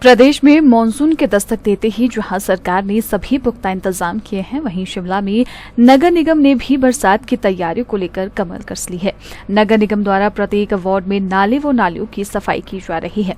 प्रदेश में मानसून के दस्तक देते ही जहां सरकार ने सभी पुख्ता इंतजाम किए हैं, वहीं शिमला में नगर निगम ने भी बरसात की तैयारियों को लेकर कमर कस ली है। नगर निगम द्वारा प्रत्येक वार्ड में नाले व नालियों की सफाई की जा रही है।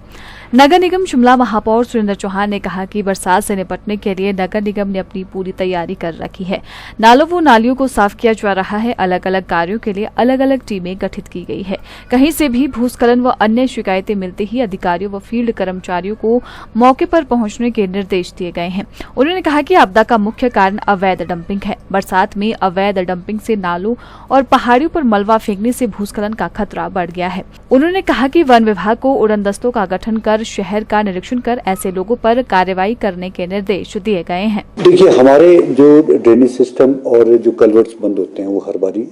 नगर निगम शिमला महापौर सुरेंद्र चौहान ने कहा कि बरसात से निपटने के लिए नगर निगम ने अपनी पूरी तैयारी कर रखी है। नालों व नालियों को साफ किया जा रहा है। अलग अलग कार्यों के लिए अलग अलग टीमें गठित की गई है। कहीं से भी भूस्खलन व अन्य शिकायतें मिलते ही अधिकारियों व फील्ड कर्मचारियों को मौके पर पहुंचने के निर्देश दिए गए हैं। उन्होंने कहा कि आपदा का मुख्य कारण अवैध डंपिंग है। बरसात में अवैध डंपिंग से नालों और पहाड़ियों पर मलबा फेंकने से भूस्खलन का खतरा बढ़ गया है। उन्होंने कहा कि वन विभाग को उड़नदस्तों का गठन कर शहर का निरीक्षण कर ऐसे लोगों पर कार्रवाई करने के निर्देश दिए गए हैं। देखिए, हमारे जो ड्रेनेज सिस्टम और जो कल्वर्ट्स बंद होते हैं वो हर बारी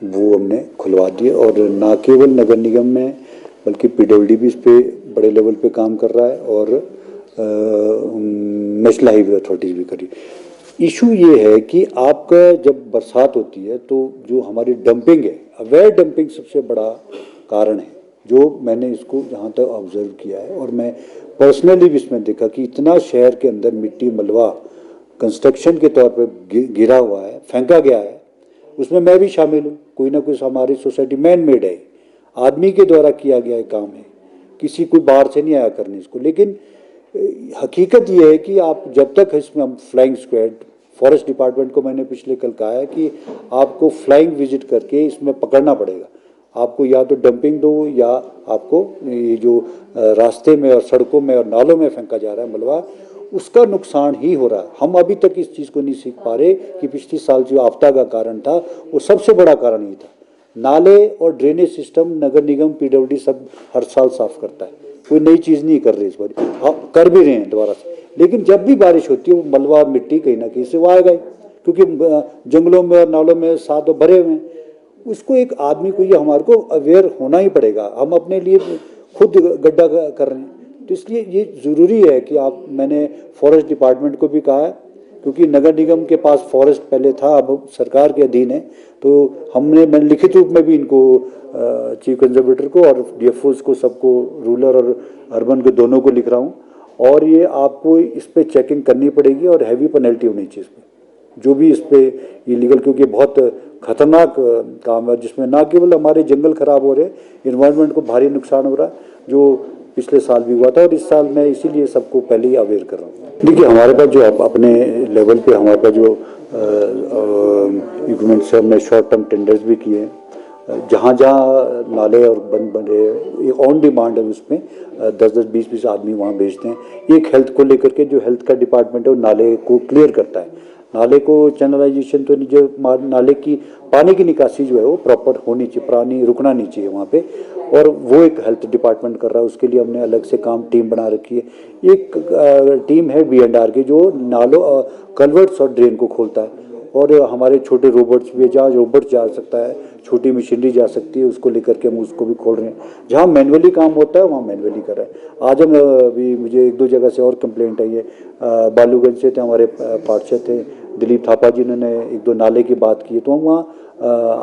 वो हमने खुलवा दिए, और न केवल नगर निगम में बल्कि पीडब्ल्यूडी भी इस पे बड़े लेवल पे काम कर रहा है और नेशनल हाईवे अथॉरिटीज भी करी। इशू ये है कि आपका जब बरसात होती है तो जो हमारी डंपिंग है, अवैध डंपिंग सबसे बड़ा कारण है, जो मैंने इसको जहाँ तक ऑब्जर्व किया है और मैं पर्सनली भी इसमें देखा कि इतना शहर के अंदर मिट्टी मलबा कंस्ट्रक्शन के तौर पे गिरा हुआ है, फेंका गया है। उसमें मैं भी शामिल हूँ। कोई ना कोई हमारी सोसाइटी मैन मेड है, आदमी के द्वारा किया गया काम है, किसी कोई बाहर से नहीं आया करने इसको। लेकिन हकीकत ये है कि आप जब तक इसमें हम फ्लाइंग स्क्वाड, फॉरेस्ट डिपार्टमेंट को मैंने पिछले कल कहा है कि आपको फ्लाइंग विजिट करके इसमें पकड़ना पड़ेगा। आपको या तो डंपिंग दो या आपको ये जो रास्ते में और सड़कों में और नालों में फेंका जा रहा है मलबा, उसका नुकसान ही हो रहा है। हम अभी तक इस चीज़ को नहीं सीख पा रहे कि पिछले साल जो आपदा का कारण था वो सबसे बड़ा कारण ये था। नाले और ड्रेनेज सिस्टम नगर निगम पीडब्ल्यूडी सब हर साल साफ करता है, कोई नई चीज़ नहीं कर रही इस बार। हाँ, कर भी रहे हैं दोबारा से, लेकिन जब भी बारिश होती है वो मलबा मिट्टी कहीं ना कहीं से वो आएगा, क्योंकि जंगलों में और नालों में साथ भरे हुए हैं। उसको एक आदमी को ये हमारे को अवेयर होना ही पड़ेगा। हम अपने लिए खुद गड्ढा कर रहे हैं, तो इसलिए ये ज़रूरी है कि मैंने फॉरेस्ट डिपार्टमेंट को भी कहा है, क्योंकि नगर निगम के पास फॉरेस्ट पहले था, अब सरकार के अधीन है। तो मैंने लिखित रूप में भी इनको चीफ कंजर्वेटर को और डीएफओज को सबको, रूरल और अर्बन के दोनों को लिख रहा हूँ। और ये आपको इस पर चेकिंग करनी पड़ेगी और हैवी पेनल्टी होनी चाहिए इस पर, जो भी इस पर इलीगल, क्योंकि बहुत खतरनाक काम है जिसमें ना केवल हमारे जंगल खराब हो रहे, इन्वायरमेंट को भारी नुकसान हो रहा है, जो पिछले साल भी हुआ था और इस साल मैं इसीलिए सबको पहले ही अवेयर कर रहा हूँ। देखिए, हमारे पास जो अपने लेवल पे हमारे पास जो इक्विपमेंट्स से हमने शॉर्ट टर्म टेंडर्स भी किए हैं। जहाँ जहाँ नाले और बंद बने ऑन डिमांड है, उसमें 10-10, 20-20 आदमी वहाँ भेजते हैं। एक हेल्थ को लेकर के जो हेल्थ का डिपार्टमेंट है वो नाले को क्लियर करता है। नाले को चैनलाइजेशन तो जो नाले की पानी की निकासी जो है वो प्रॉपर होनी चाहिए, पानी रुकना नहीं चाहिए वहाँ पे, और वो एक हेल्थ डिपार्टमेंट कर रहा है। उसके लिए हमने अलग से टीम बना रखी है। एक टीम है B&R की जो नालों, कल्वर्ट्स और ड्रेन को खोलता है, और हमारे छोटे रोबोट्स भी, जहाँ रोबोट जा सकता है, छोटी मशीनरी जा सकती है, उसको लेकर के हम उसको भी खोल रहे हैं। जहाँ मैनुअली काम होता है वहाँ मैनुअली कर रहे हैं। आज हम अभी मुझे 1-2 जगह से और कंप्लेंट आई है। बालूगंज से थे हमारे पार्षद थे दिलीप थापा जी, ने 1-2 नाले की बात की, तो हम वहाँ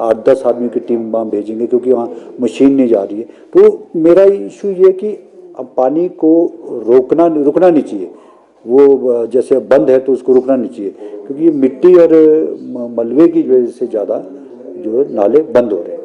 8-10 आदमी की टीम वहाँ भेजेंगे, क्योंकि वहाँ मशीन नहीं जा रही है। तो मेरा इशू ये कि अब पानी को रुकना नहीं चाहिए। वो जैसे बंद है तो उसको रुकना नहीं चाहिए, क्योंकि ये मिट्टी और मलबे की वजह से ज़्यादा जो नाले बंद हो रहे हैं।